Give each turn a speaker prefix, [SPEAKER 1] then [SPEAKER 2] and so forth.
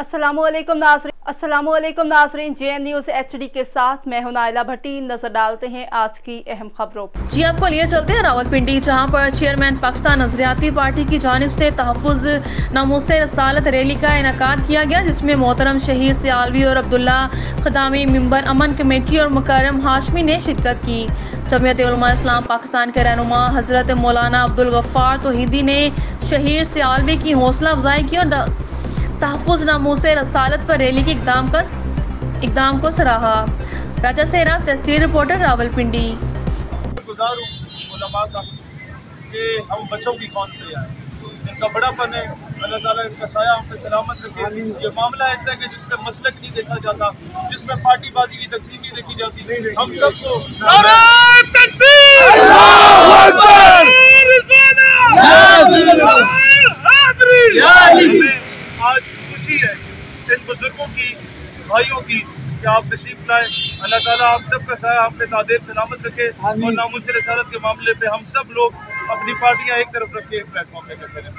[SPEAKER 1] अस्सलामुअलैकुम नाज़रीन, JN news HD के साथ मैं हूं नाइला भट्टी। नजर डालते हैं आज की अहम खबरों पर।
[SPEAKER 2] जी आपको लिए चलते हैं रावलपिंडी, जहां पर चेयरमैन पाकिस्तान नजरियाती पार्टी की जानिब से तहफ़्फ़ुज़ नामूसे रसालत रैली का इनेकाद किया गया, जिसमें मोहतरम शहीद सियालवी और अब्दुल्ला खदामी मिंबर अमन कमेटी और मुकर्रम हाशमी ने शिरकत की। जमीयत उलमा इस्लाम पाकिस्तान के रहनुमा हजरत मौलाना अब्दुल गफ्फार तौहीदी ने शहीद सियालवी की हौसला अफजाई की और तहफ़्फ़ुज़ नामूसे रसालत पर रैली के इक़दाम को सराहा। राजा सेहराब, तहसील रिपोर्टर, रावलपिंडी।
[SPEAKER 3] गुज़ार हूँ उलमा का कि हम बच्चों की कौन पे आए, इनका बड़ापन है, अल्लाह ताला इनका साया हम पे सलामत रखे। ये मामला ऐसा है कि जिसमें मसलक नहीं देखा जाता, जिसमें पार्टीबाजी की तकसीम नहीं देखी जाती। हम सबको आज खुशी है इन बुजुर्गों की, भाइयों की, कि आप तशरीफ लाए। अल्लाह ताला आप सबका साया आप पे तादेर सलामत रखे और नामूसे रसालत के मामले पे हम सब लोग अपनी पार्टियां एक तरफ रख के एक प्लेटफॉर्म पे करते हैं।